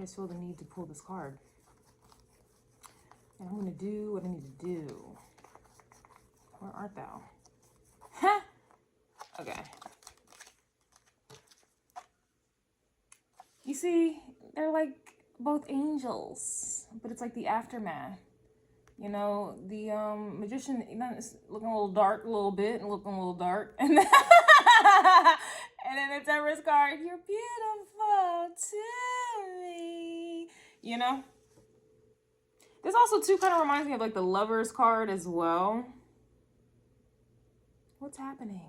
I just feel the need to pull this card. And I'm going to do what I need to do. Where art thou? Ha! Okay. You see, they're like both angels, but it's like the aftermath. You know, the magician, you know, it's looking a little dark a little bit and looking a little dark. And then, and then the Temperance card, you're beautiful to me. You know? This also, too, kind of reminds me of, like, the Lover's card as well. What's happening?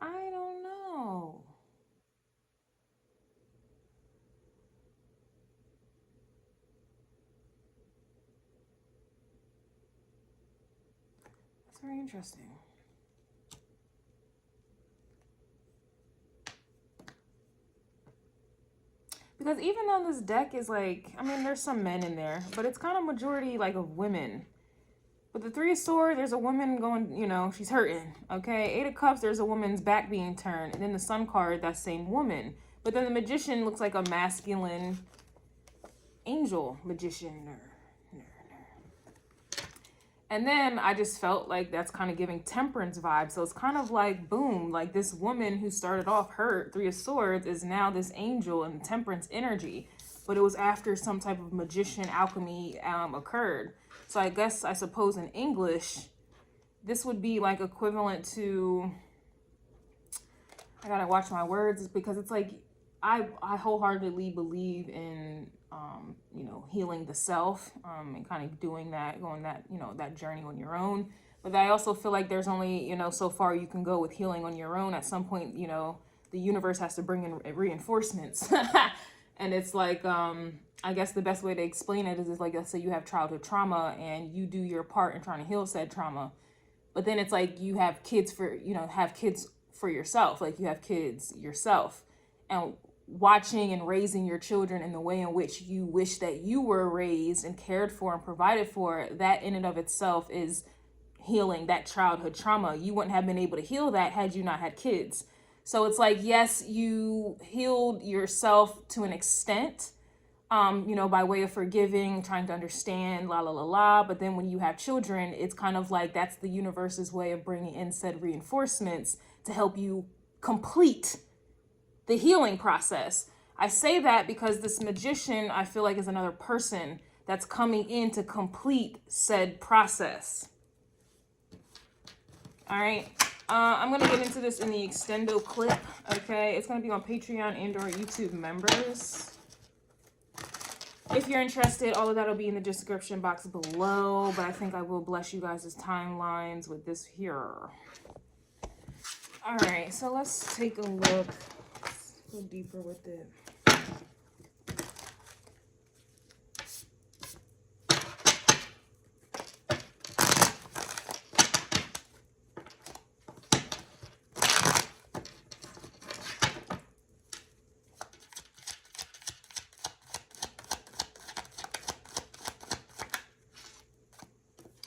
I don't know. That's very interesting. Because even though this deck is like, I mean, there's some men in there, but it's kind of majority like of women. But the Three of Swords, there's a woman going, you know, she's hurting, okay? Eight of Cups, there's a woman's back being turned. And then the Sun card, that same woman. But then the Magician looks like a masculine angel magician. And then I just felt like that's kind of giving Temperance vibes. So it's kind of like, boom, like this woman who started off hurt, Three of Swords, is now this angel and Temperance energy. But it was after some type of magician alchemy occurred. So I suppose in English, this would be like equivalent to, I gotta watch my words because it's like, I wholeheartedly believe in, you know, healing the self and kind of doing that, going that, you know, that journey on your own. But I also feel like there's only, you know, so far you can go with healing on your own. At some point, you know, the universe has to bring in reinforcements. And it's like, I guess the best way to explain it is like, let's say you have childhood trauma and you do your part in trying to heal said trauma. But then it's like you have kids for, you know, have kids for yourself. Like you have kids yourself. And watching and raising your children in the way in which you wish that you were raised and cared for and provided for, that in and of itself is healing that childhood trauma. You wouldn't have been able to heal that had you not had kids. So it's like, yes, you healed yourself to an extent, you know, by way of forgiving, trying to understand, la, la, la, la. But then when you have children, it's kind of like that's the universe's way of bringing in said reinforcements to help you complete the healing process. I say that because this magician, I feel like, is another person that's coming in to complete said process. All right. I'm going to get into this in the extendo clip. Okay. It's going to be on Patreon and or YouTube members. If you're interested, all of that will be in the description box below. But I think I will bless you guys' timelines with this here. All right. So let's take a look. Go deeper with it.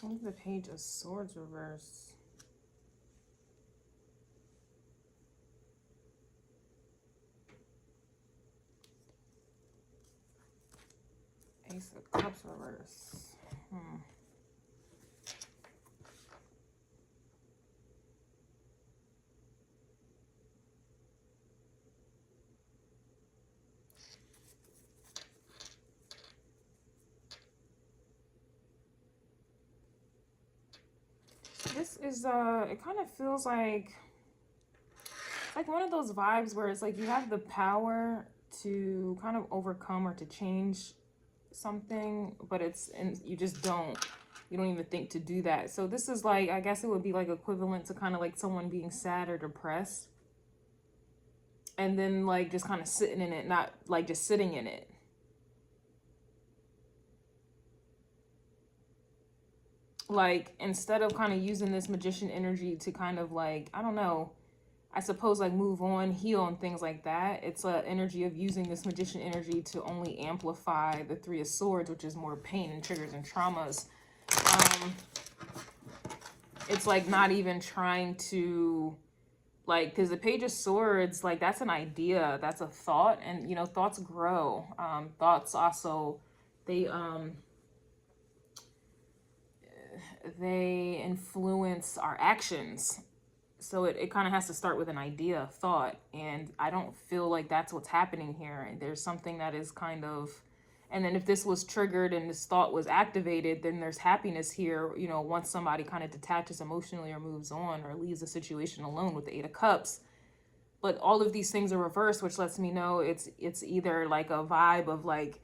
What is the Page of Swords reverse? Ace of Cups reverse. This is it kind of feels like it's like one of those vibes where it's like you have the power to kind of overcome or to change something, but you just don't even think to do that. So this is like, I guess it would be like equivalent to kind of like someone being sad or depressed and then like just kind of sitting in it, not like just sitting in it. Like instead of kind of using this magician energy to kind of like, I don't know, I suppose like move on, heal and things like that. It's an energy of using this magician energy to only amplify the Three of Swords, which is more pain and triggers and traumas. It's like not even trying to Like, because the Page of Swords, like, that's an idea, that's a thought, and, you know, thoughts grow. Thoughts also, they influence our actions. So it kind of has to start with an idea, a thought, and I don't feel like that's what's happening here. There's something that is kind of, and then if this was triggered and this thought was activated, then there's happiness here, you know, once somebody kind of detaches emotionally or moves on or leaves the situation alone with the Eight of Cups. But all of these things are reversed, which lets me know it's either like a vibe of like,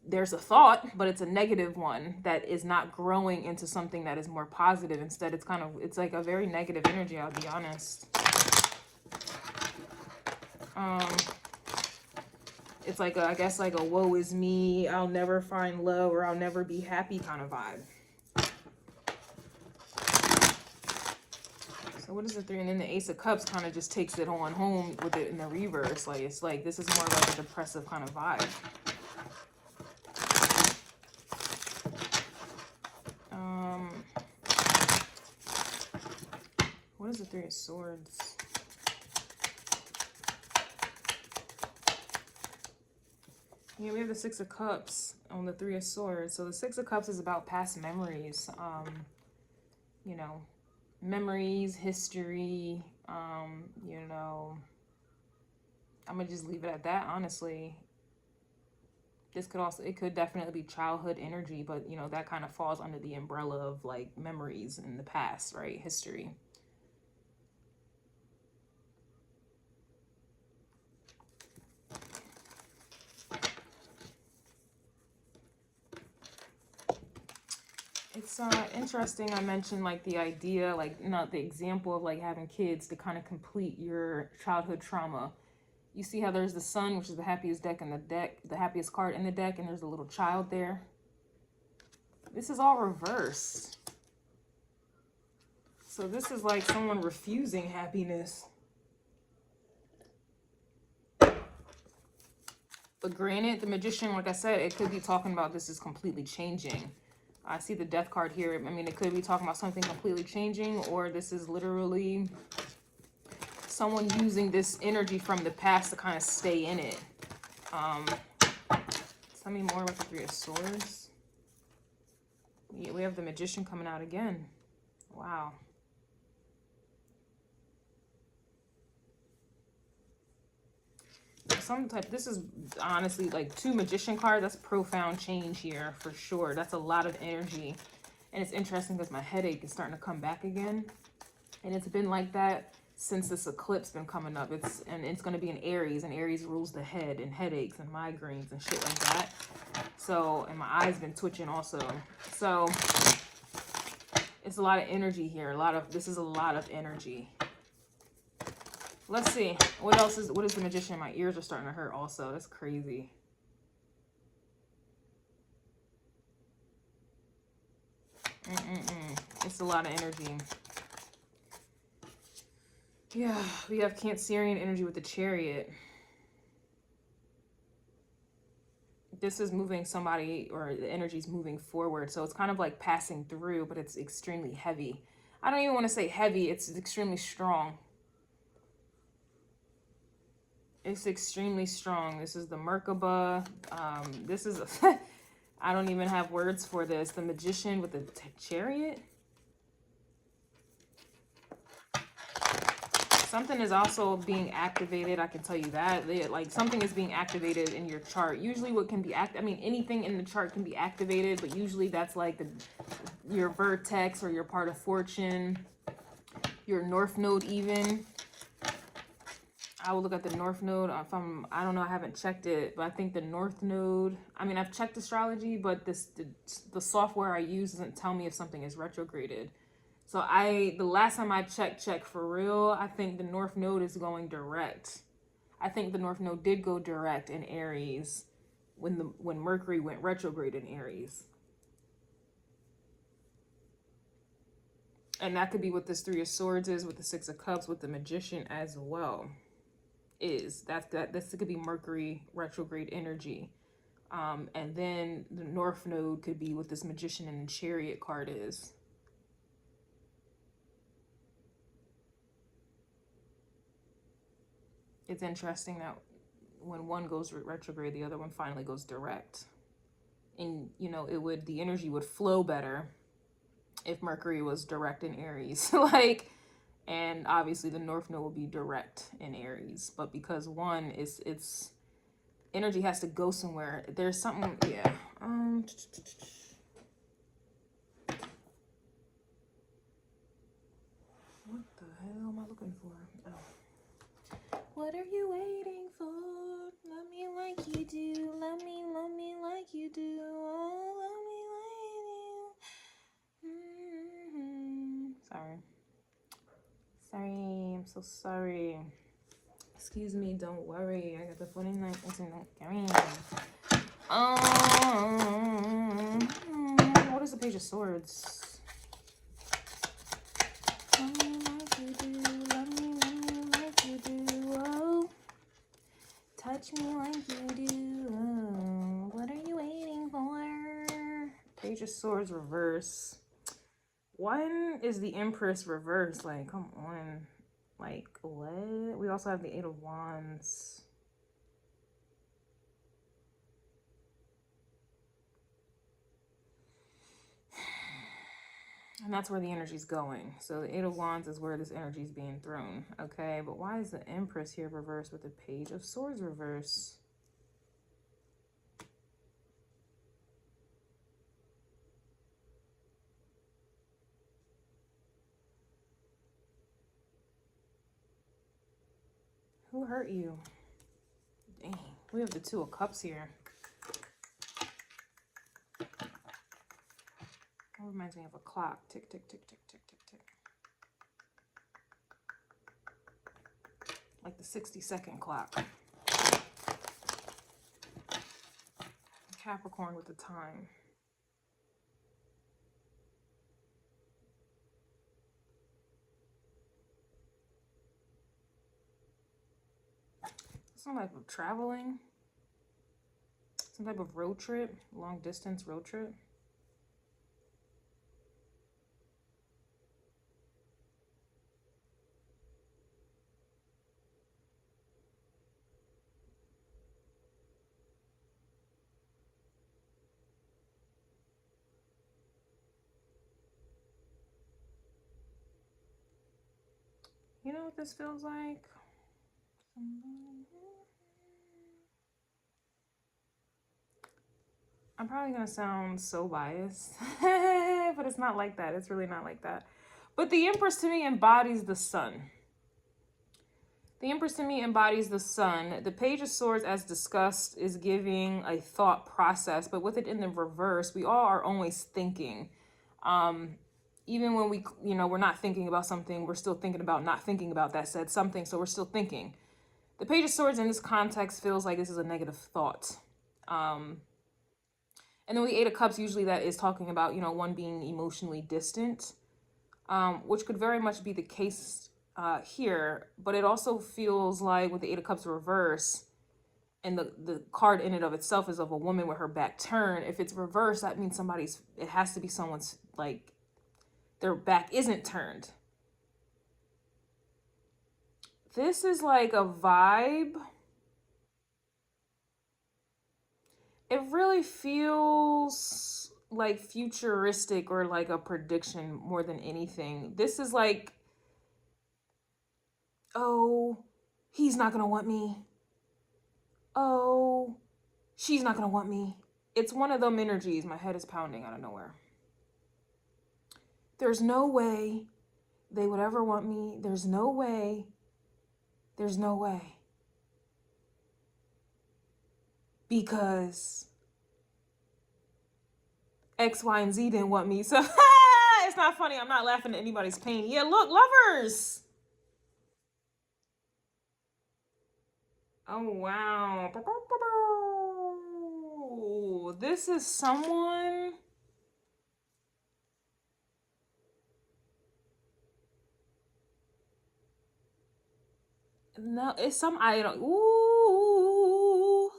there's a thought, but it's a negative one that is not growing into something that is more positive. Instead, it's like a very negative energy, I'll be honest. It's like I guess like a woe is me, I'll never find love, or I'll never be happy kind of vibe. So what is the 3? And then the Ace of Cups kind of just takes it on home with it in the reverse. Like, it's like, this is more like a depressive kind of vibe. What is the 3 of Swords? Yeah, we have the 6 of Cups on the 3 of Swords. So the 6 of Cups is about past memories. You know, memories, history, you know, I'm gonna just leave it at that, honestly. This could also, it could definitely be childhood energy, but, you know, that kind of falls under the umbrella of like memories in the past, right? History. It's interesting. I mentioned like the idea, like, not the example of like having kids to kind of complete your childhood trauma. You see how there's the Sun, which is the happiest deck in the deck, the happiest card in the deck, and there's a little child there. This is all reversed. So this is like someone refusing happiness. But granted, the Magician, like I said, it could be talking about this is completely changing. I see the Death card here. I mean, it could be talking about something completely changing, or this is literally someone using this energy from the past to kind of stay in it. Tell me more about the 3 of Swords. Yeah, we have the Magician coming out again. Wow. Some type, this is honestly like 2 Magician cards. That's profound change here for sure. That's a lot of energy. And it's interesting because my headache is starting to come back again. And it's been like that since this eclipse been coming up. It's going to be in Aries, and Aries rules the head, and headaches and migraines and shit like that. So, and my eyes been twitching also. So it's a lot of energy here. This is a lot of energy. Let's see. What else is the Magician? My ears are starting to hurt also. That's crazy. It's a lot of energy. Yeah, we have Cancerian energy with the Chariot. This is moving somebody, or the energy is moving forward. So it's kind of like passing through, but it's extremely heavy. I don't even want to say heavy. It's extremely strong. It's extremely strong. This is the Merkaba. This is, I don't even have words for this. The Magician with the Chariot. Something is also being activated. I can tell you that. Like, something is being activated in your chart. Usually what can be anything in the chart can be activated, but usually that's like your vertex or your part of fortune, your North Node even. I will look at the North Node. I don't know, I haven't checked it, but I think the North Node, I mean, I've checked astrology, but the software I use doesn't tell me if something is retrograded. So the last time I checked for real, I think the North Node is going direct. I think the North Node did go direct in Aries when Mercury went retrograde in Aries. And that could be what this 3 of Swords is, with the 6 of Cups, with the Magician as well. This could be Mercury retrograde energy. And then the North Node could be what this Magician and Chariot card is. It's interesting that when one goes retrograde, the other one finally goes direct. And, you know, the energy would flow better if Mercury was direct in Aries. Like, and obviously the North Node will be direct in Aries. But because one is, it's energy has to go somewhere. There's something, yeah. What the hell am I looking for? Oh. What are you waiting for? Love me like you do. Love me like you do. Oh, love me like you. Sorry. Sorry, I'm so sorry. Excuse me, don't worry. I got the 49 into what is the Page of Swords? Love me like you do. Love me like you do. Oh, touch me like you do. Oh, what are you waiting for? Page of Swords reverse. One is the Empress reverse. Like, come on. Like, what? We also have the Eight of Wands. And that's where the energy's going. So the Eight of Wands is where this energy is being thrown. Okay, but why is the Empress here reversed with the Page of Swords reverse? Who hurt you? Dang, we have the Two of Cups here. That reminds me of a clock. Tick, tick, tick, tick, tick, tick, tick. Like the 60-second clock. Capricorn with the time. Some type of traveling. Some type of road trip. Long distance road trip. You know what this feels like? I'm probably gonna sound so biased, but it's not like that. It's really not like that. But the Empress to me embodies the sun. The Empress to me embodies the sun. The Page of Swords, as discussed, is giving a thought process, but with it in the reverse, we all are always thinking. Even when we, you know, we're not thinking about something, we're still thinking about not thinking about that said something, so we're still thinking. The Page of Swords in this context feels like this is a negative thought. And then the Eight of Cups, usually that is talking about, you know, one being emotionally distant, which could very much be the case here. But it also feels like with the Eight of Cups reverse, and the card in and of itself is of a woman with her back turned. If it's reversed, that means it has to be someone's, like, their back isn't turned. This is like a vibe. It really feels like futuristic or like a prediction more than anything. This is like, oh, he's not gonna want me. Oh, she's not gonna want me. It's one of them energies. My head is pounding out of nowhere. There's no way they would ever want me. There's no way. There's no way. Because X, Y, and Z didn't want me. So it's not funny. I'm not laughing at anybody's pain. Yeah, look, lovers. Oh, wow. This is someone. No, it's some idol. Ooh.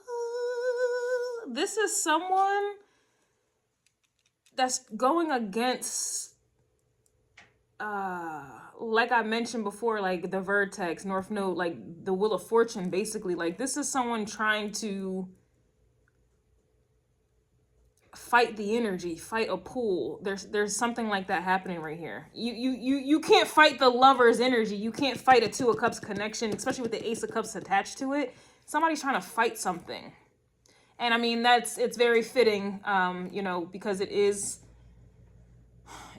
This is someone that's going against like I mentioned before, like the vertex, North Node, like the Wheel of Fortune, basically, like this is someone trying to fight the energy, fight a pull. There's something like that happening right here. You can't fight the Lover's energy. You can't fight a Two of Cups connection, especially with the Ace of Cups attached to it. Somebody's trying to fight something. And I mean, it's very fitting, you know, because it is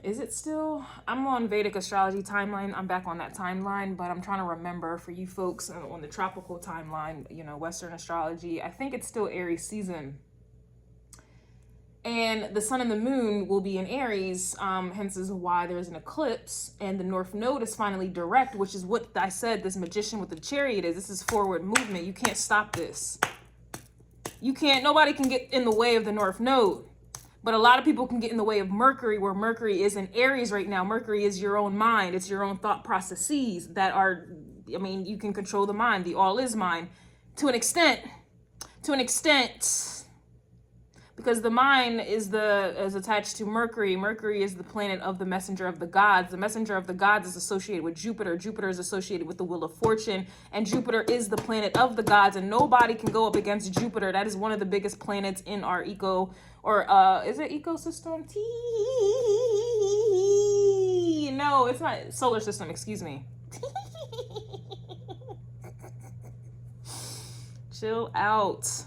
it still? I'm on Vedic astrology timeline. I'm back on that timeline, but I'm trying to remember for you folks on the tropical timeline, you know, Western astrology. I think it's still Aries season. And the sun and the moon will be in Aries, hence is why there's an eclipse, and the North Node is finally direct, which is what I said this magician with the chariot is. This is forward movement. You can't stop this. You can't, nobody can get in the way of the North Node. But a lot of people can get in the way of Mercury, where Mercury is in Aries right now. Mercury is your own mind. It's your own thought processes that are, I mean, you can control the mind. The all is mind to an extent, because the mind is attached to Mercury. Mercury is the planet of the messenger of the gods. The messenger of the gods is associated with Jupiter. Jupiter is associated with the Wheel of Fortune, and Jupiter is the planet of the gods, and nobody can go up against Jupiter. That is one of the biggest planets in our is it ecosystem? No, it's not. Solar system, excuse me. Chill out.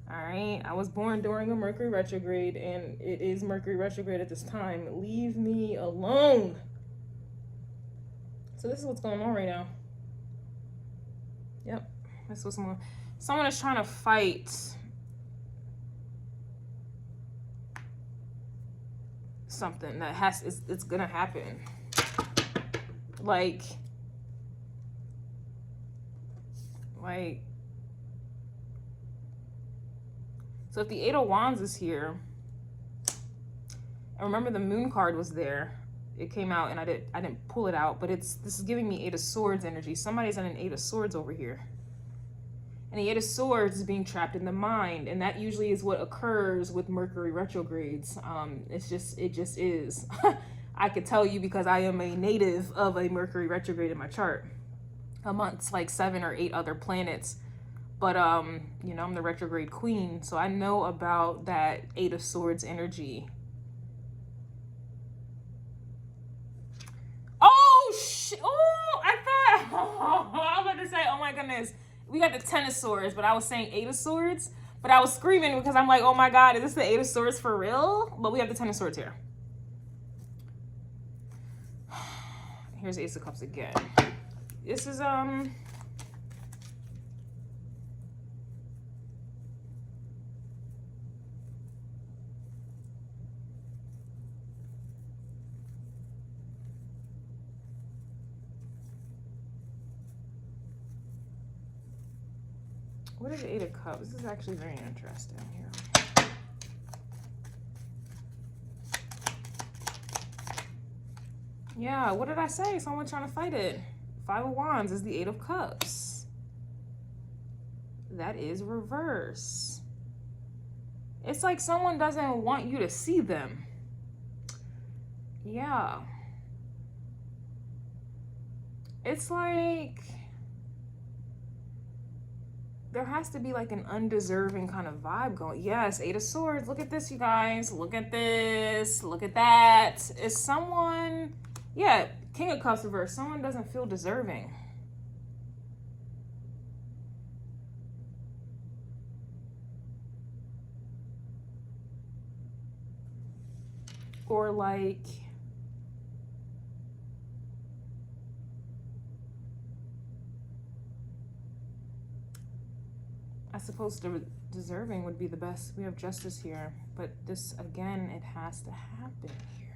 All right, I was born during a Mercury retrograde, and it is Mercury retrograde at this time. Leave me alone. So this is what's going on right now. Yep, that's what's going on. Someone is trying to fight something that it's gonna happen. Like. So if the Eight of Wands is here, and remember the Moon card was there, it came out and I didn't pull it out, but this is giving me Eight of Swords energy. Somebody's on an Eight of Swords over here. And the Eight of Swords is being trapped in the mind, and that usually is what occurs with Mercury retrogrades. It just is. I could tell you because I am a native of a Mercury retrograde in my chart, amongst like 7 or 8 other planets. But, you know, I'm the retrograde queen, so I know about that Eight of Swords energy. Oh, I thought, I was about to say, oh my goodness. We got the 10 of Swords, but I was saying 8 of Swords. But I was screaming because I'm like, oh my God, is this the 8 of Swords for real? But we have the 10 of Swords here. Here's the Ace of Cups again. This is, what is the Eight of Cups? This is actually very interesting here. Yeah, what did I say? Someone trying to fight it. Five of Wands is the Eight of Cups. That is reverse. It's like someone doesn't want you to see them. Yeah. It's like there has to be like an undeserving kind of vibe going. Yes, Eight of Swords. Look at this, you guys. Look at this. Look at that. Is someone, yeah, King of Cups reverse. Someone doesn't feel deserving. Or like, I suppose deserving would be the best. We have Justice here, but this, again, it has to happen here.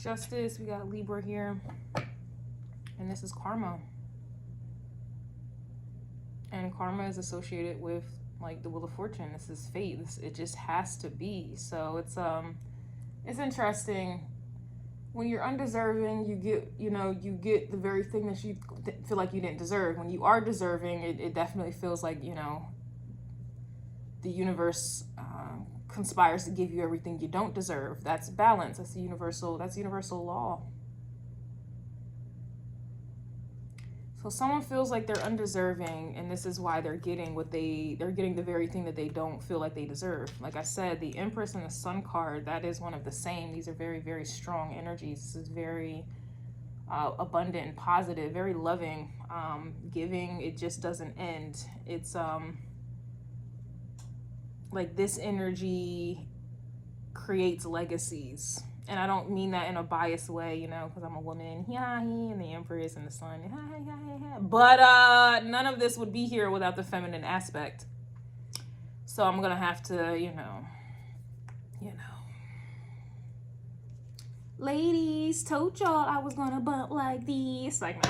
Justice, we got Libra here, and this is karma. And karma is associated with like the Wheel of Fortune. This is fate. It just has to be. So it's interesting. When you're undeserving, you get the very thing that you feel like you didn't deserve. When you are deserving, it definitely feels like, you know, the universe conspires to give you everything you don't deserve. That's balance. That's universal law. So someone feels like they're undeserving, and this is why they're getting they're getting the very thing that they don't feel like they deserve. Like I said, the Empress and the Sun card, that is one of the same. These are very, very strong energies. This is very abundant and positive, very loving, giving. It just doesn't end. It's like this energy creates legacies. And I don't mean that in a biased way, you know, because I'm a woman, and the Empress and the Sun, but none of this would be here without the feminine aspect. So I'm gonna have to, you know, ladies, told y'all I was gonna bump like this, like,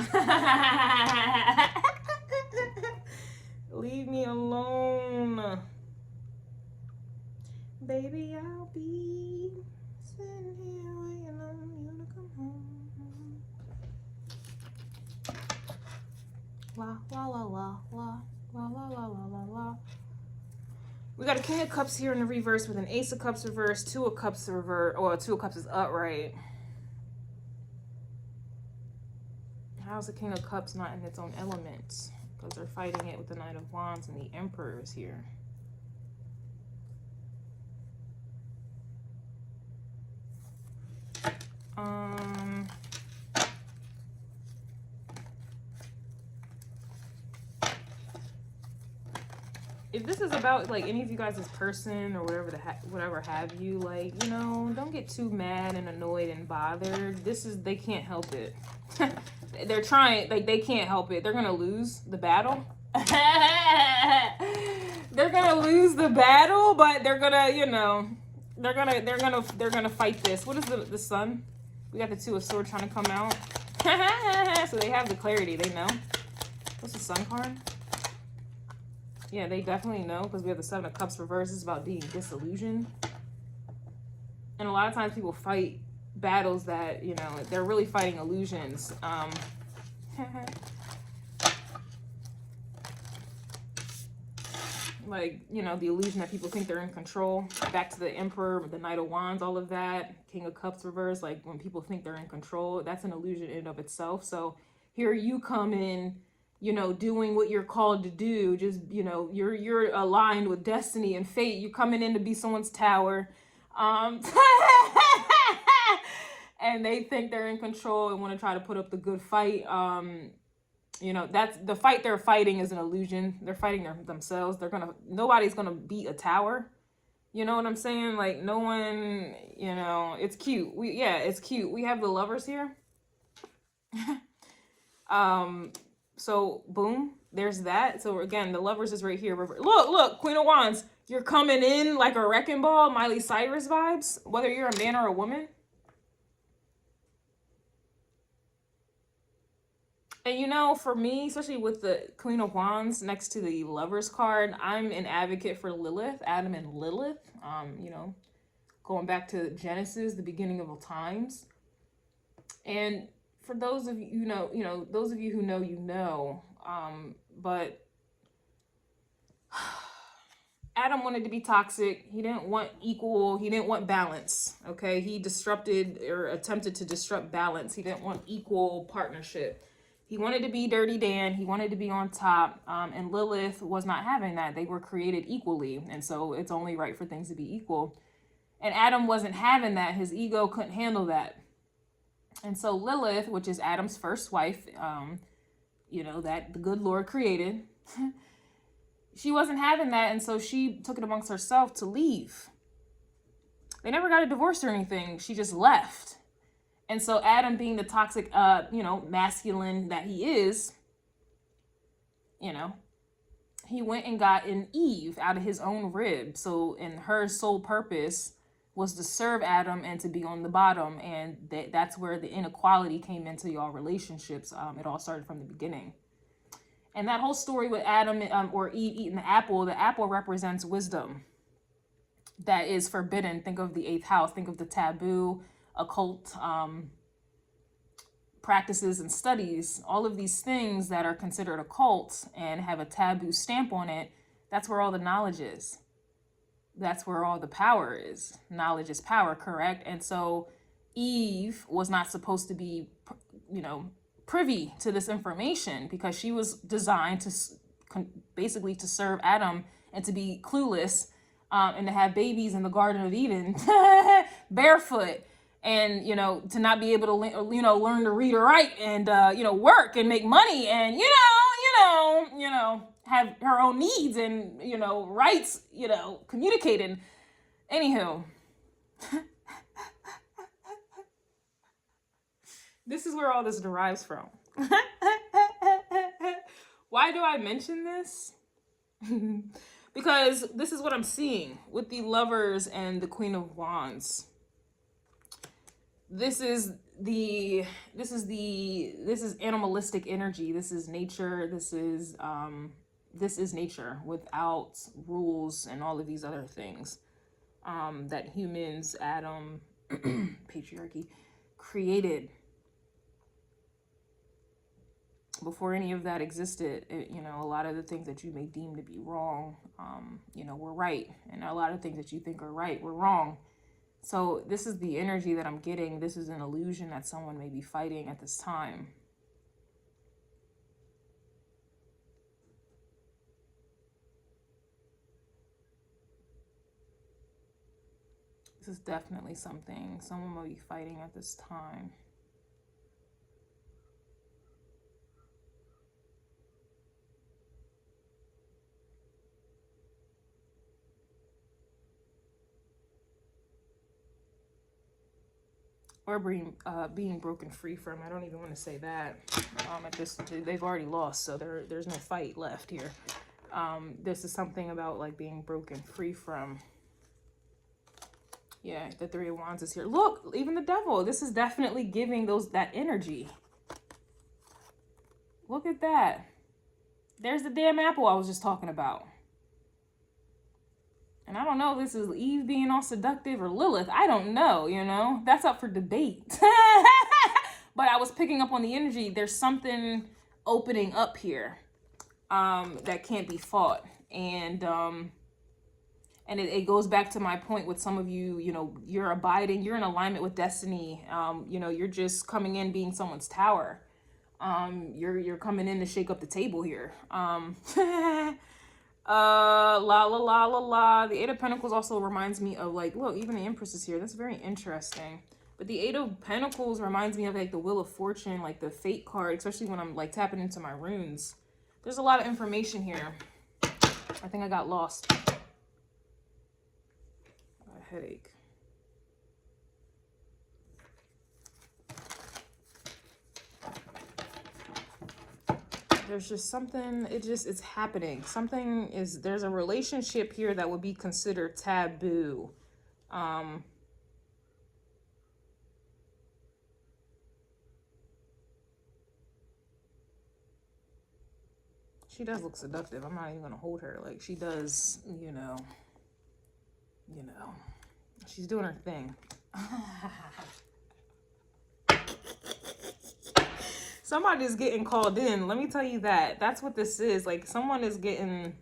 leave me alone, baby. I'll be sitting here waiting on you to come home. La la la la la la la la la la. We got a King of Cups here in the reverse with an Ace of Cups reverse, Two of Cups reverse, or Two of Cups is upright. How's the King of Cups not in its own element? Because they're fighting it with the Knight of Wands, and the Emperor is here. If this is about like any of you guys' person or whatever have you, like, you know, don't get too mad and annoyed and bothered. They can't help it. They're trying, like, they can't help it. They're gonna lose the battle. They're gonna lose the battle, but they're gonna, you know, they're gonna fight this. What is the Sun? We got the Two of Swords trying to come out. So they have the clarity, they know. What's the Sun card? Yeah, they definitely know, because we have the Seven of Cups reverse. It's about being disillusioned. And a lot of times people fight battles that, you know, they're really fighting illusions. Like, you know, the illusion that people think they're in control. Back to the Emperor, the Knight of Wands, all of that. King of Cups reverse, like when people think they're in control, that's an illusion in and of itself. So here you come in, you know, doing what you're called to do. Just, you know, you're aligned with destiny and fate. You're coming in to be someone's tower. And they think they're in control and want to try to put up the good fight. You know, that's the fight they're fighting is an illusion. They're fighting themselves. Nobody's gonna beat a tower. You know what I'm saying? Like, no one, you know, it's cute. It's cute. We have the Lovers here. So boom, there's that. So again, the Lovers is right here. Look, Queen of Wands. You're coming in like a wrecking ball, Miley Cyrus vibes, whether you're a man or a woman. And you know, for me, especially with the Queen of Wands next to the Lovers card, I'm an advocate for Lilith, Adam and Lilith. You know, going back to Genesis, the beginning of all times. And for those of you, those of you who know, you know, but Adam wanted to be toxic. He didn't want equal. He didn't want balance. Okay. He disrupted or attempted to disrupt balance. He didn't want equal partnership. He wanted to be Dirty Dan. He wanted to be on top. And Lilith was not having that. They were created equally. And so it's only right for things to be equal. And Adam wasn't having that. His ego couldn't handle that. And so Lilith, which is Adam's first wife, you know, that the good Lord created, she wasn't having that. And so she took it amongst herself to leave. They never got a divorce or anything. She just left. And so Adam, being the toxic, you know, masculine that he is, you know, he went and got an Eve out of his own rib. So, and her sole purpose was to serve Adam and to be on the bottom. And that's where the inequality came into y'all relationships. It all started from the beginning. And that whole story with Adam or Eve eating the apple represents wisdom that is forbidden. Think of the 8th house. Think of the taboo, occult practices and studies. All of these things that are considered occult and have a taboo stamp on it, that's where all the knowledge is. That's where all the power is. Knowledge is power, correct? And so Eve was not supposed to be, you know, privy to this information because she was designed to basically to serve Adam and to be clueless, and to have babies in the Garden of Eden barefoot, and, you know, to not be able to, you know, learn to read or write, and, you know, work and make money, and, you know, have her own needs and, you know, rights, you know, communicated. Anywho, this is where all this derives from. Why do I mention this? Because this is what I'm seeing with the Lovers and the Queen of Wands. This is animalistic energy. This is nature. This is nature without rules and all of these other things that humans, Adam, patriarchy, created. Before any of that existed, you know, a lot of the things that you may deem to be wrong, you know, were right. And a lot of things that you think are right were wrong. So this is the energy that I'm getting. This is an illusion that someone may be fighting at this time. This is definitely something someone may be fighting at this time. Or being broken free from. I don't even want to say that. At this, they've already lost, so there's no fight left here. This is something about like being broken free from. Yeah, the Three of Wands is here. Look, even the Devil. This is definitely giving that energy. Look at that. There's the damn apple I was just talking about. And I don't know if this is Eve being all seductive or Lilith. I don't know, you know. That's up for debate. But I was picking up on the energy. There's something opening up here that can't be fought. And it goes back to my point with some of you, you know, you're abiding, you're in alignment with destiny. You know, you're just coming in being someone's tower. You're coming in to shake up the table here. La la la la la. The Eight of Pentacles also reminds me of, like, look, even the Empress is here. That's very interesting. But the Eight of Pentacles reminds me of like the Wheel of Fortune, like the Fate card, especially when I'm like tapping into my runes. There's a lot of information here. I think I got lost. I got a headache. There's just something, it's happening. There's a relationship here that would be considered taboo. She does look seductive. I'm not even gonna hold her. Like, she does, you know, she's doing her thing. Somebody's getting called in. Let me tell you that. That's what this is. Like, someone is getting...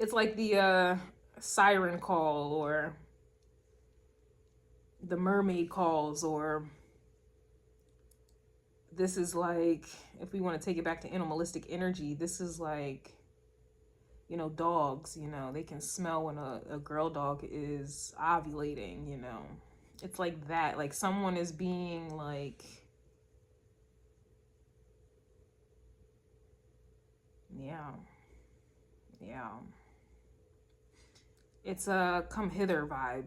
It's like the siren call, or the mermaid calls, or... This is like, if we want to take it back to animalistic energy, this is like, you know, dogs, you know, they can smell when a girl dog is ovulating, you know. It's like that. Like, someone is being like... Yeah. It's a come hither vibe.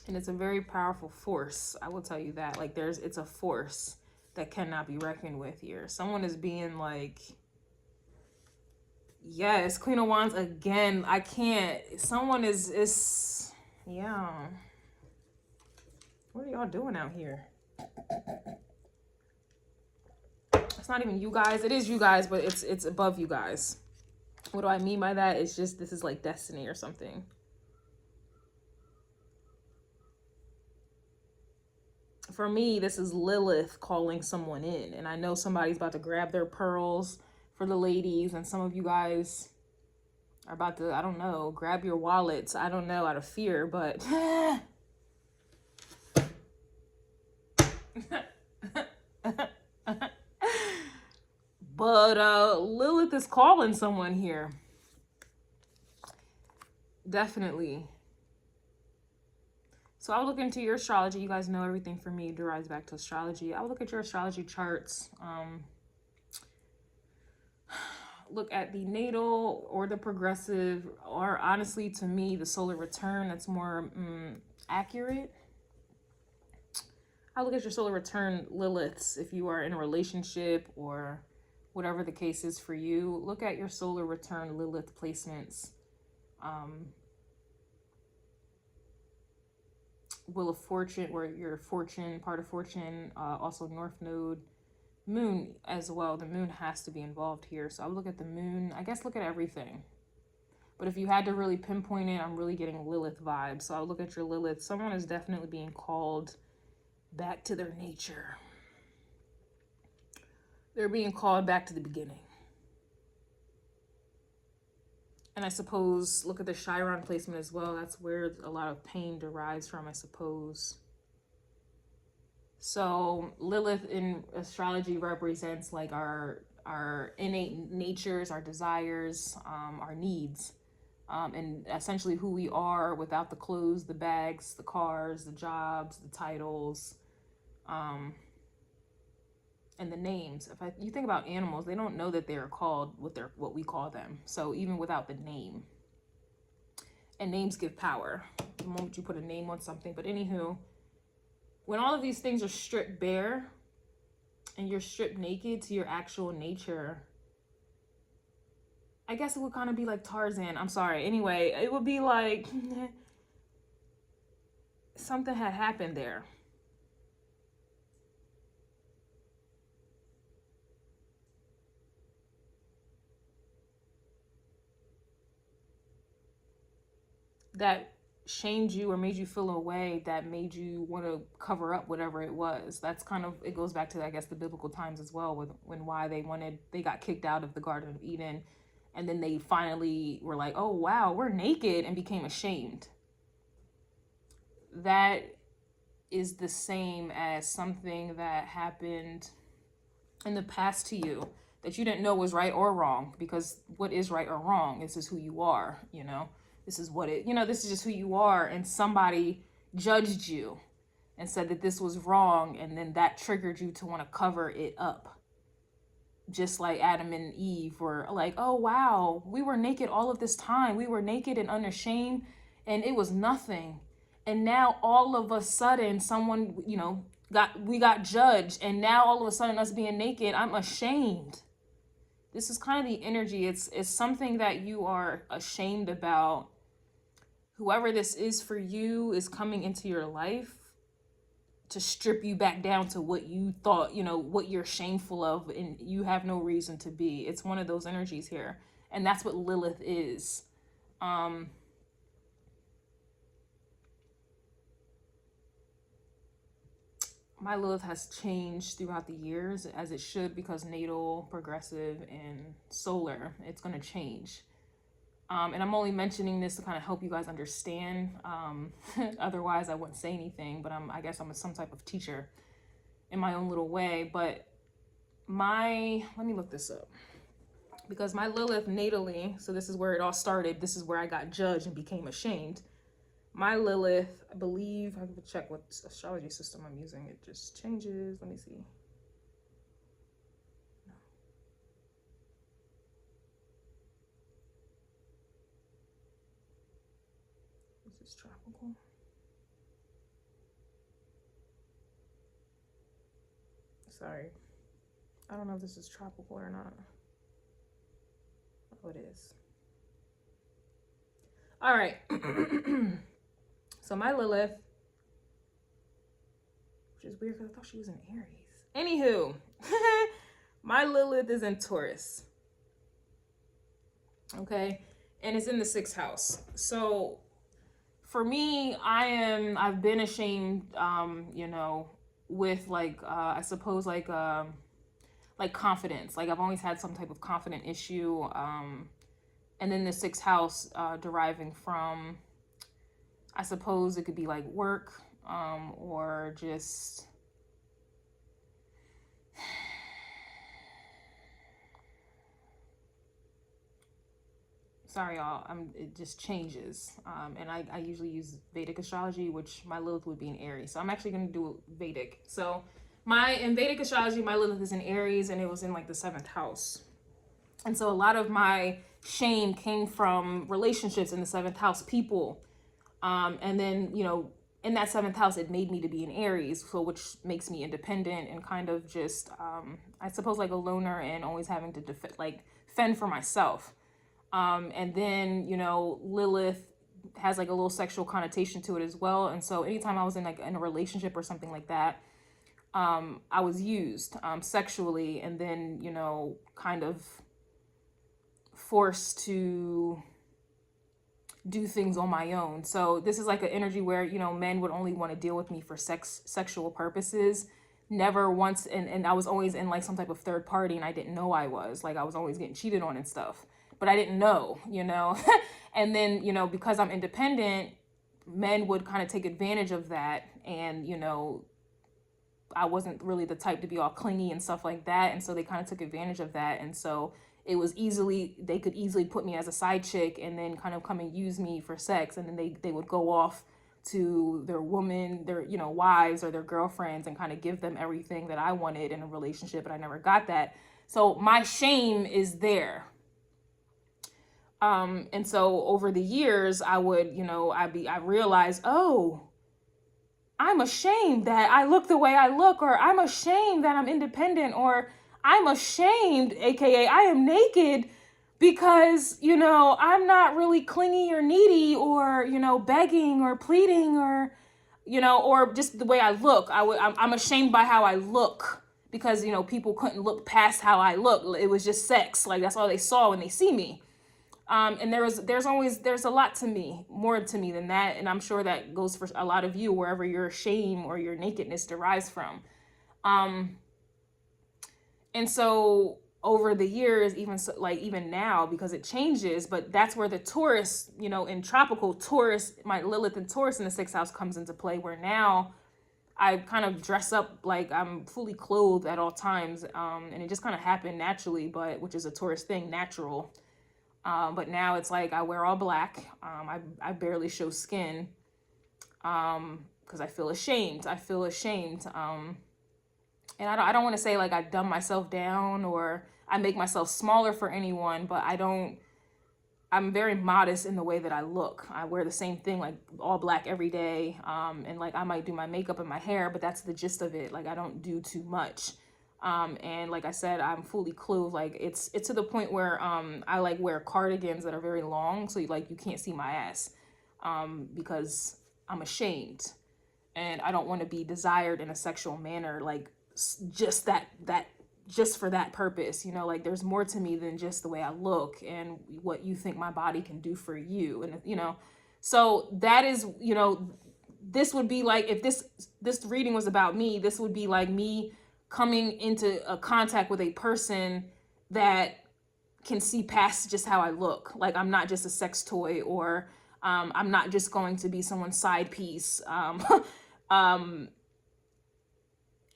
And it's a very powerful force. I will tell you that. Like, it's a force that cannot be reckoned with here. Someone is being like, yes, Queen of Wands again. I can't. Someone is yeah. What are y'all doing out here? It's not even you guys. It is you guys, but it's above you guys. What do I mean by that? It's just, this is like destiny or something. For me, this is Lilith calling someone in. And I know somebody's about to grab their pearls for the ladies. And some of you guys are about to, I don't know, grab your wallets. I don't know, out of fear, but but Lilith is calling someone here. Definitely. So I'll look into your astrology. You guys know everything for me derives back to astrology. I'll look at your astrology charts. Look at the natal or the progressive, or honestly, to me, the solar return. That's more accurate. I'll look at your solar return Liliths if you are in a relationship or whatever the case is for you. Look at your solar return Lilith placements. Wheel of Fortune, where your fortune, part of fortune, also North Node, moon as well. The moon has to be involved here. So I'll look at the moon. I guess look at everything. But if you had to really pinpoint it, I'm really getting Lilith vibes. So I'll look at your Lilith. Someone is definitely being called back to their nature. They're being called back to the beginning. And I suppose, look at the Chiron placement as well. That's where a lot of pain derives from, I suppose. So Lilith in astrology represents like our innate natures, our desires, our needs, and essentially who we are without the clothes, the bags, the cars, the jobs, the titles, and the names. You think about animals, they don't know that they are called what we call them. So even without the name, and names give power the moment you put a name on something. But anywho, when all of these things are stripped bare and you're stripped naked to your actual nature, I guess it would kind of be like Tarzan. I'm sorry. Anyway, it would be like something had happened there. That shamed you or made you feel a way, that made you want to cover up whatever it was. That's kind of, it goes back to, I guess, the biblical times as well, with why they got kicked out of the Garden of Eden, and then they finally were like, oh wow, we're naked, and became ashamed. That is the same as something that happened in the past to you that you didn't know was right or wrong, because what is right or wrong is just who you are, you know. This is what it, this is just who you are, and somebody judged you and said that this was wrong, and then that triggered you to want to cover it up. Just like Adam and Eve were like, oh wow, we were naked all of this time. We were naked and unashamed, and it was nothing. And now all of a sudden someone, we got judged, and now all of a sudden us being naked, I'm ashamed. This is kind of the energy. It's something that you are ashamed about. Whoever this is for you is coming into your life to strip you back down to what you thought, what you're shameful of, and you have no reason to be. It's one of those energies here. And that's what Lilith is. My Lilith has changed throughout the years, as it should, because natal, progressive, and solar, it's going to change. And I'm only mentioning this to kind of help you guys understand. Otherwise, I wouldn't say anything, but I guess I'm some type of teacher in my own little way. But let me look this up. Because my Lilith natally, so this is where it all started. This is where I got judged and became ashamed. My Lilith, I believe, I have to check what astrology system I'm using. It just changes. Let me see. This is tropical. Sorry. I don't know if this is tropical or not. Oh, it is. All right. So my Lilith, which is weird because I thought she was in Aries. Anywho, my Lilith is in Taurus. Okay, and it's in the 6th house. So for me, I've been ashamed, with I suppose like confidence. Like I've always had some type of confident issue. And then the 6th house deriving from, I suppose it could be like work, or just sorry y'all, it just changes. And I usually use Vedic astrology, which my Lilith would be in Aries. So I'm actually going to do Vedic. So in Vedic astrology, my Lilith is in Aries, and it was in like the 7th house. And so a lot of my shame came from relationships in the 7th house, people. And then, you know, in that 7th house, it made me to be in Aries, so which makes me independent and kind of just, I suppose, like a loner and always having to fend for myself. And then, you know, Lilith has like a little sexual connotation to it as well. And so anytime I was in a relationship or something like that, I was used sexually, and then, you know, kind of forced to do things on my own. So this is like an energy where, you know, men would only want to deal with me for sexual purposes. Never once, and I was always in like some type of third party, and I didn't know I was always getting cheated on and stuff, but I didn't know, you know. And then, you know, because I'm independent, men would kind of take advantage of that. And, you know, I wasn't really the type to be all clingy and stuff like that. And so they kind of took advantage of that. And so it was they could easily put me as a side chick and then kind of come and use me for sex. And then they would go off to their you know, wives or their girlfriends and kind of give them everything that I wanted in a relationship. But I never got that. So my shame is there. And so over the years, I would, you know, I realized, oh, I'm ashamed that I look the way I look, or I'm ashamed that I'm independent, or I'm ashamed, AKA I am naked because, you know, I'm not really clingy or needy or, you know, begging or pleading or, you know, or just the way I look. I'm ashamed by how I look because, you know, people couldn't look past how I look. It was just sex. Like that's all they saw when they see me. And there's a lot to me, more to me than that. And I'm sure that goes for a lot of you, wherever your shame or your nakedness derives from. And so over the years, even now, because it changes, but that's where the Taurus, you know, in tropical Taurus, my Lilith and Taurus in the 6th house comes into play, where now I kind of dress up like I'm fully clothed at all times. And it just kind of happened naturally, which is a Taurus thing, natural. But now it's like I wear all black. I barely show skin because I feel ashamed. And I don't want to say like I dumb myself down or I make myself smaller for anyone, but I'm very modest in the way that I look. I wear the same thing, like all black every day. And like I might do my makeup and my hair, but that's the gist of it. Like I don't do too much. And like I said, I'm fully clothed. Like it's to the point where I like wear cardigans that are very long, so you can't see my ass, because I'm ashamed and I don't want to be desired in a sexual manner, like just for that purpose, you know. Like there's more to me than just the way I look and what you think my body can do for you, and you know. So that is, you know, this would be like, if this reading was about me, this would be like me coming into a contact with a person that can see past just how I look. Like I'm not just a sex toy, or I'm not just going to be someone's side piece.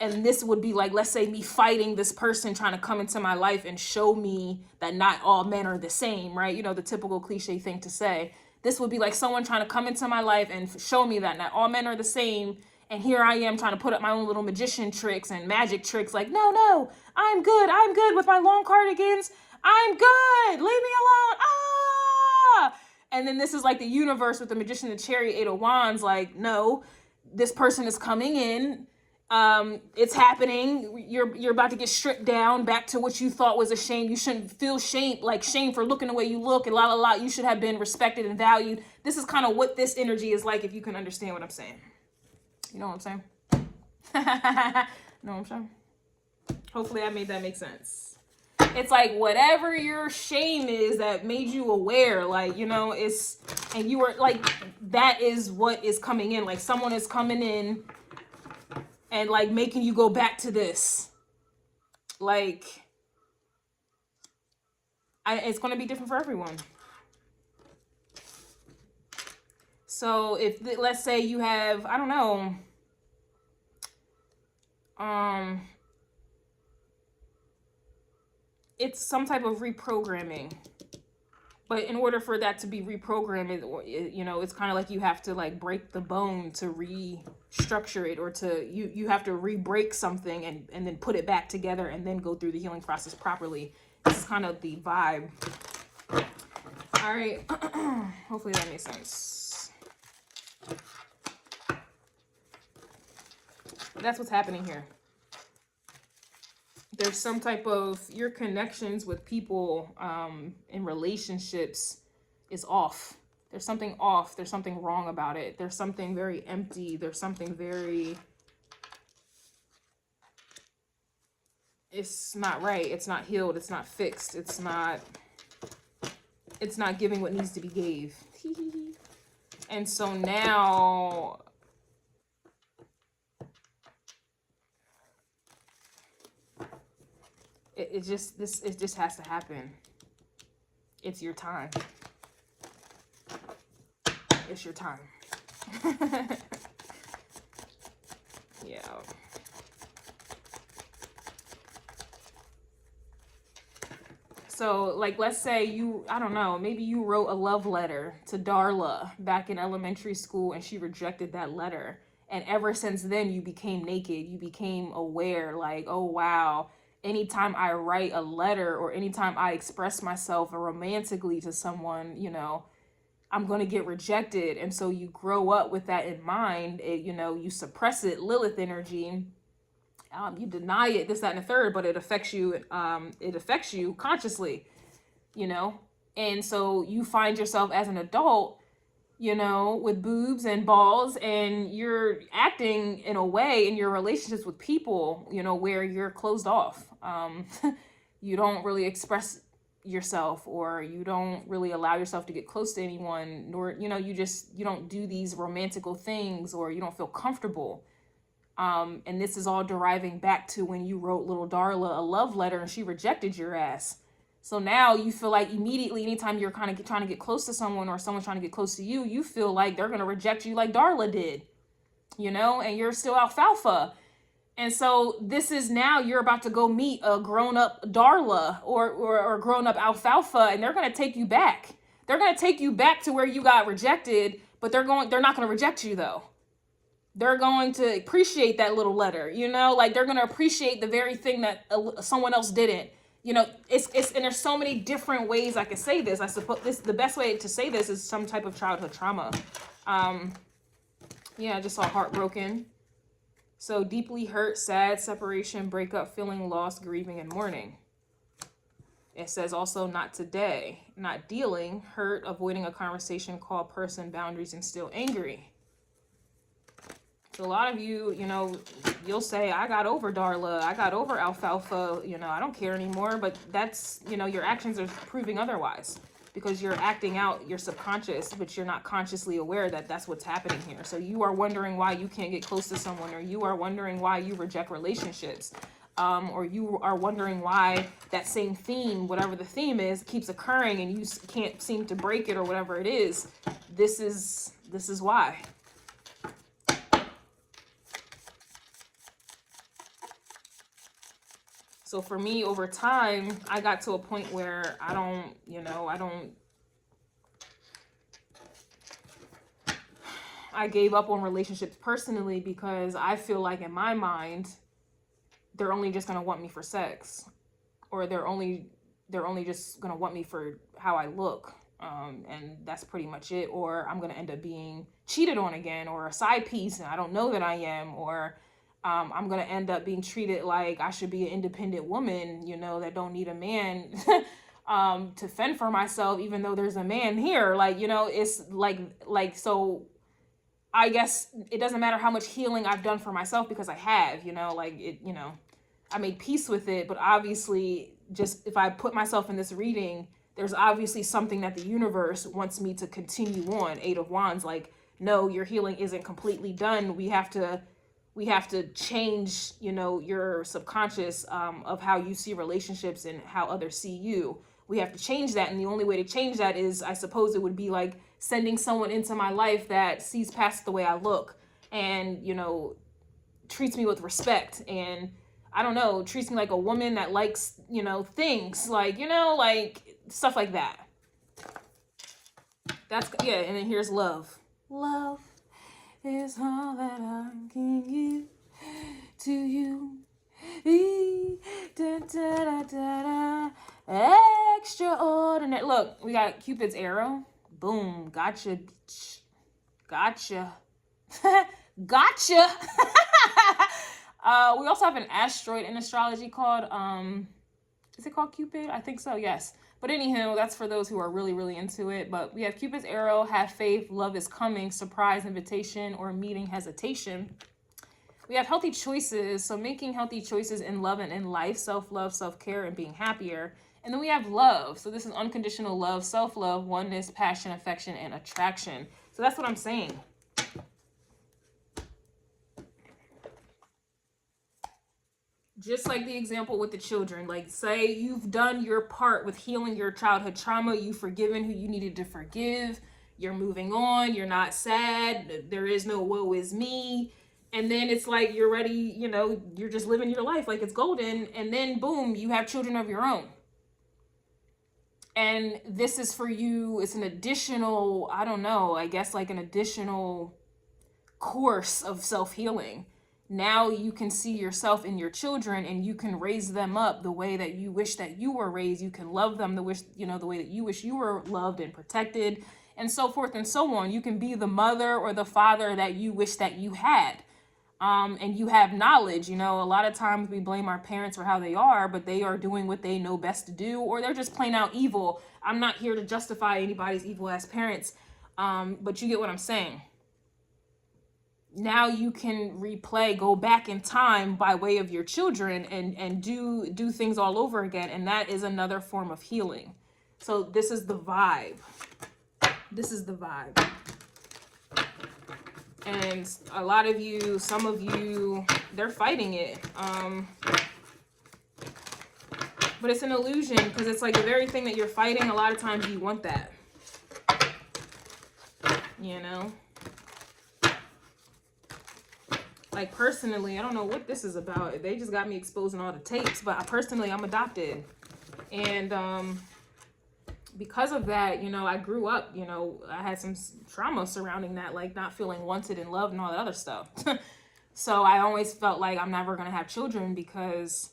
And this would be like, let's say me fighting this person trying to come into my life and show me that not all men are the same, right? You know, the typical cliche thing to say. This would be like someone trying to come into my life and show me that not all men are the same. And here I am trying to put up my own little magician tricks and magic tricks. Like, no, I'm good with my long cardigans. I'm good. Leave me alone. Ah! And then this is like the universe with the magician, the chariot, 8 of wands. Like, no, this person is coming in. It's happening. You're about to get stripped down back to what you thought was a shame. You shouldn't feel shame for looking the way you look and you should have been respected and valued. This is kind of what this energy is like, if you can understand what I'm saying. You know what I'm saying? You know what I'm saying? Hopefully I made that make sense. It's like whatever your shame is that made you aware, like, you know, and you were like, that is what is coming in. Like someone is coming in and like making you go back to this. Like, it's going to be different for everyone. So if, let's say you have, I don't know, it's some type of reprogramming. But in order for that to be reprogrammed, you know, it's kind of like you have to like break the bone to restructure it, or to you have to re-break something and then put it back together and then go through the healing process properly. This is kind of the vibe. All right. Hopefully that makes sense. That's what's happening here. There's some type of, your connections with people in relationships is off. There's something off. There's something wrong about it. There's something very empty. There's something very, it's not right. It's not healed. It's not fixed. It's not giving what needs to be gave. And so now, it just has to happen. It's your time. It's your time. Yeah. So, like, let's say you, I don't know, maybe you wrote a love letter to Darla back in elementary school and she rejected that letter. And ever since then, you became naked. You became aware, like, oh, wow. Anytime I write a letter or anytime I express myself romantically to someone, you know, I'm going to get rejected. And so you grow up with that in mind. You know, you suppress it, Lilith energy. You deny it, this, that, and the third, but it affects you. It affects you consciously, you know. And so you find yourself as an adult, you know, with boobs and balls, and you're acting in a way in your relationships with people, you know, where you're closed off. You don't really express yourself, or you don't really allow yourself to get close to anyone, nor, you know, you don't do these romantical things, or you don't feel comfortable. And this is all deriving back to when you wrote little Darla a love letter and she rejected your ass. So now you feel like immediately, anytime you're kind of trying to get close to someone, or someone's trying to get close to you, you feel like they're going to reject you like Darla did, you know, and you're still alfalfa. And so this is, now you're about to go meet a grown-up Darla or grown-up alfalfa, and they're going to take you back. They're going to take you back to where you got rejected, but they're not going to reject you though. They're going to appreciate that little letter, you know, like they're going to appreciate the very thing that someone else didn't. You know, it's and there's so many different ways I could say this. I suppose the best way to say this is some type of childhood trauma. Yeah, I just saw heartbroken. So deeply hurt, sad, separation, breakup, feeling lost, grieving, and mourning. It says also not today, not dealing, hurt, avoiding a conversation, call person, boundaries, and still angry. So a lot of you, you know, you'll say, I got over Darla, I got over alfalfa, you know, I don't care anymore. But that's, you know, your actions are proving otherwise, because you're acting out your subconscious, but you're not consciously aware that that's what's happening here. So you are wondering why you can't get close to someone, or you are wondering why you reject relationships, or you are wondering why that same theme, whatever the theme is, keeps occurring and you can't seem to break it, or whatever it is. This is why. So for me, over time, I got to a point where I gave up on relationships personally, because I feel like in my mind, they're only just going to want me for sex, or they're only just going to want me for how I look. And that's pretty much it. Or I'm going to end up being cheated on again, or a side piece, and I don't know that I am, or I'm going to end up being treated like I should be an independent woman, you know, that don't need a man to fend for myself, even though there's a man here. Like, you know, it's like, so I guess it doesn't matter how much healing I've done for myself, because I have, you know, like it, you know, I made peace with it. But obviously, just if I put myself in this reading, there's obviously something that the universe wants me to continue on. 8 of Wands, like, no, your healing isn't completely done. We have to change, you know, your subconscious of how you see relationships and how others see you. we have to change that. And the only way to change that is, I suppose it would be like sending someone into my life that sees past the way I look and, you know, treats me with respect, and I don't know, treats me like a woman that likes, you know, things like, you know, like stuff like that. That's, yeah. And then here's love. Love is all that I can give to you. Da, da, da, da, da. Extraordinary. Look, we got Cupid's arrow. Boom. Gotcha. Gotcha. Gotcha. We also have an asteroid in astrology called, is it called Cupid? I think so, yes. But anyhow, that's for those who are really, really into it. But we have Cupid's arrow, have faith, love is coming, surprise, invitation, or meeting, hesitation. We have healthy choices, so making healthy choices in love and in life, self-love, self-care, and being happier. And then we have love. So this is unconditional love, self-love, oneness, passion, affection, and attraction. So that's what I'm saying. Just like the example with the children, like say you've done your part with healing your childhood trauma, you've forgiven who you needed to forgive, you're moving on, you're not sad, there is no woe is me. And then it's like you're ready, you know, you're just living your life like it's golden. And then boom, you have children of your own. And this is for you, it's an additional, I don't know, I guess like an additional course of self-healing. Now you can see yourself in your children and you can raise them up the way that you wish that you were raised. You can love them the way that you wish you were loved and protected, and so forth and so on. You can be the mother or the father that you wish that you had. And you have knowledge. You know, a lot of times we blame our parents for how they are, but they are doing what they know best to do, or they're just plain out evil. I'm not here to justify anybody's evil as parents, but you get what I'm saying. Now you can replay, go back in time by way of your children and do things all over again. And that is another form of healing. So this is the vibe. This is the vibe. And a lot of you, some of you, they're fighting it. But it's an illusion, because it's like the very thing that you're fighting, a lot of times you want that. You know? Like personally, I don't know what this is about. They just got me exposing all the tapes, but personally, I'm adopted. And because of that, you know, I grew up, you know, I had some trauma surrounding that, like not feeling wanted and loved and all that other stuff. So I always felt like I'm never going to have children because,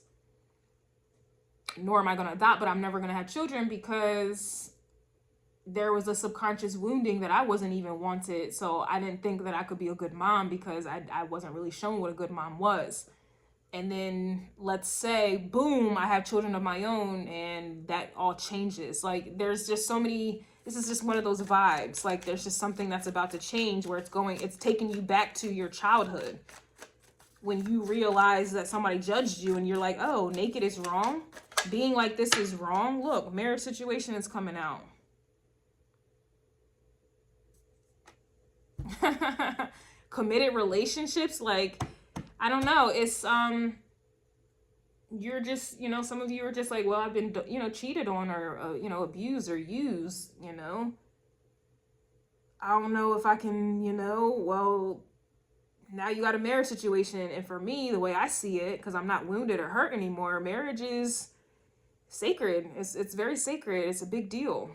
nor am I going to adopt, but I'm never going to have children because there was a subconscious wounding that I wasn't even wanted. So I didn't think that I could be a good mom because I wasn't really shown what a good mom was. And then let's say, boom, I have children of my own and that all changes. Like there's just so many, this is just one of those vibes. Like there's just something that's about to change where it's taking you back to your childhood. When you realize that somebody judged you and you're like, oh, naked is wrong. Being like this is wrong. Look, marriage situation is coming out. Committed relationships, like I don't know, it's you're just, you know, some of you are just like, well, I've been, you know, cheated on or you know, abused or used, you know, I don't know if I can, you know, well, now you got a marriage situation. And for me, the way I see it, because I'm not wounded or hurt anymore, marriage is sacred. It's very sacred. It's a big deal.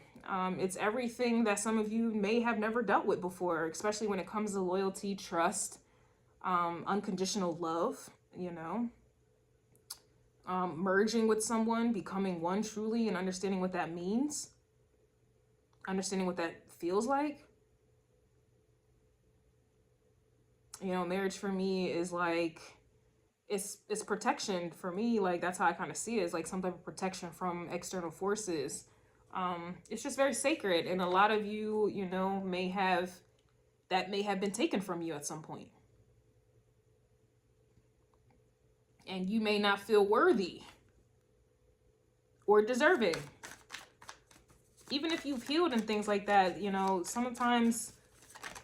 It's everything that some of you may have never dealt with before, especially when it comes to loyalty, trust, unconditional love, you know, merging with someone, becoming one truly and understanding what that means, understanding what that feels like. You know, marriage for me is like, it's protection for me. Like that's how I kind of see it, is like some type of protection from external forces. It's just very sacred, and a lot of you, you know, may have been taken from you at some point, and you may not feel worthy or deserving, even if you've healed and things like that. You know, sometimes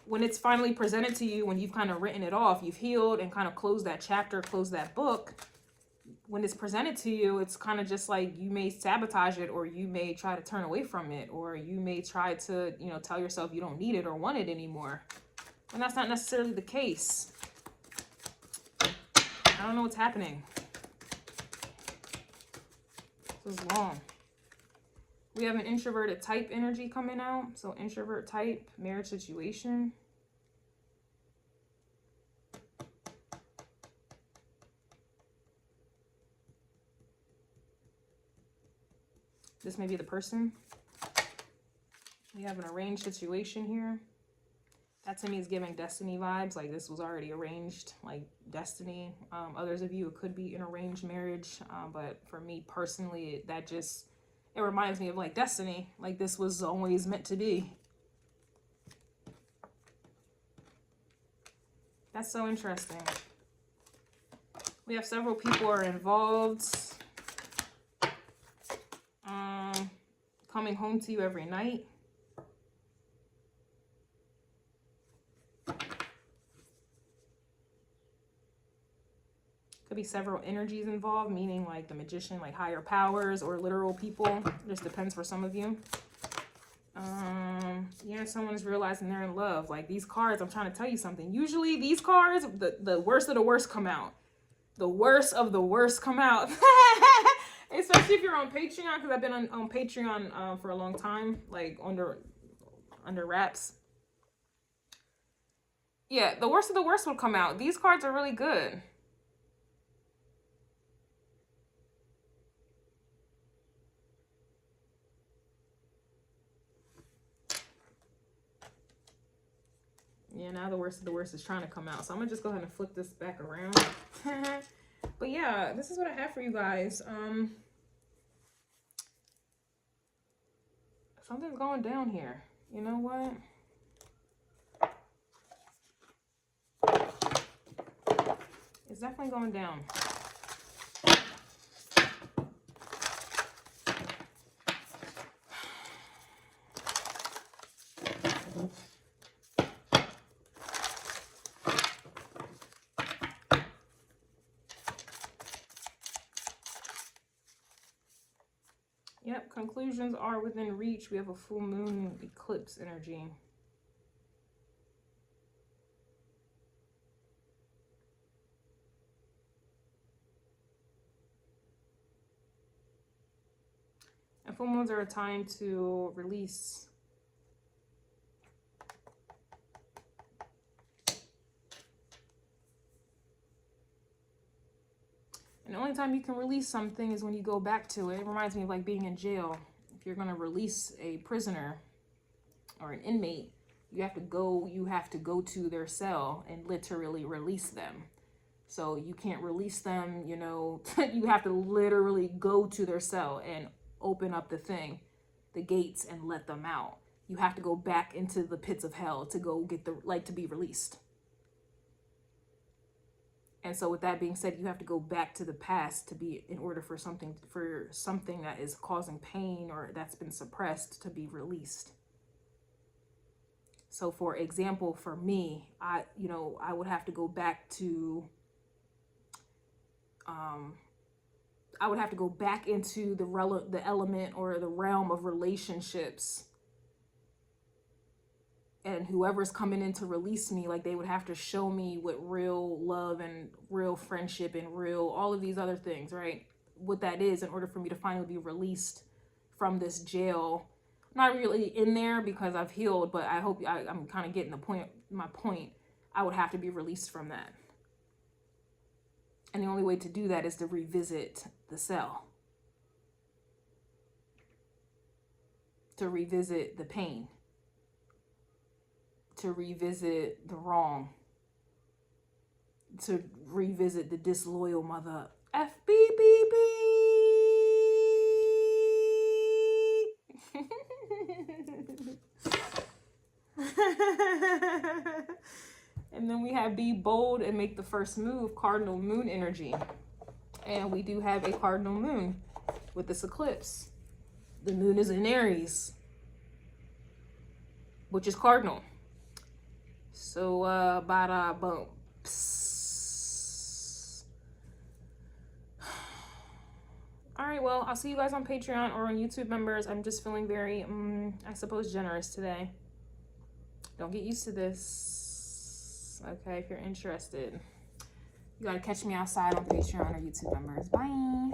when it's finally presented to you, when you've kind of written it off, you've healed and kind of closed that chapter, closed that book, when it's presented to you, it's kind of just like you may sabotage it, or you may try to turn away from it, or you may try to, you know, tell yourself you don't need it or want it anymore. And that's not necessarily the case. I don't know what's happening. This is long. We have an introverted type energy coming out. So introvert type, marriage situation. This may be the person. We have an arranged situation here. That to me is giving destiny vibes, like this was already arranged, like destiny. Others of you, it could be an arranged marriage, but for me personally, it reminds me of like destiny, like this was always meant to be. That's so interesting. We have several people are involved. Coming home to you every night. Could be several energies involved, meaning like the magician, like higher powers, or literal people. Just depends for some of you. Yeah, someone's realizing they're in love. Like these cards, I'm trying to tell you something. Usually these cards, the worst of the worst come out. The worst of the worst come out. Especially if you're on Patreon, because I've been on Patreon for a long time, like under wraps. Yeah, the worst of the worst will come out. These cards are really good. Yeah, now the worst of the worst is trying to come out. So I'm going to just go ahead and flip this back around. But yeah, this is what I have for you guys. Something's going down here. You know what? It's definitely going down. Yep, conclusions are within reach. We have a full moon eclipse energy. And full moons are a time to release. And the only time you can release something is when you go back to it. It reminds me of like being in jail. If you're going to release a prisoner or an inmate, you have to go to their cell and literally release them. So you can't release them, you know, you have to literally go to their cell and open up the gates, and let them out. You have to go back into the pits of hell to go get to be released. And so with that being said, you have to go back to the past in order for something that is causing pain or that's been suppressed to be released. So for example, for me, I would have to go back to, I would have to go back into the element or the realm of relationships. And whoever's coming in to release me, like they would have to show me what real love and real friendship and real, all of these other things, right? What that is in order for me to finally be released from this jail. Not really in there because I've healed, but I hope I'm kind of getting my point. I would have to be released from that. And the only way to do that is to revisit the cell. To revisit the pain. To revisit the wrong. To revisit the disloyal mother. FBBB. And then we have be bold and make the first move, cardinal moon energy. And we do have a cardinal moon with this eclipse. The moon is in Aries, which is cardinal. So, bada boom. right, well, I'll see you guys on Patreon or on YouTube members. I'm just feeling very, I suppose, generous today. Don't get used to this. Okay, if you're interested, you gotta catch me outside on Patreon or YouTube members. Bye.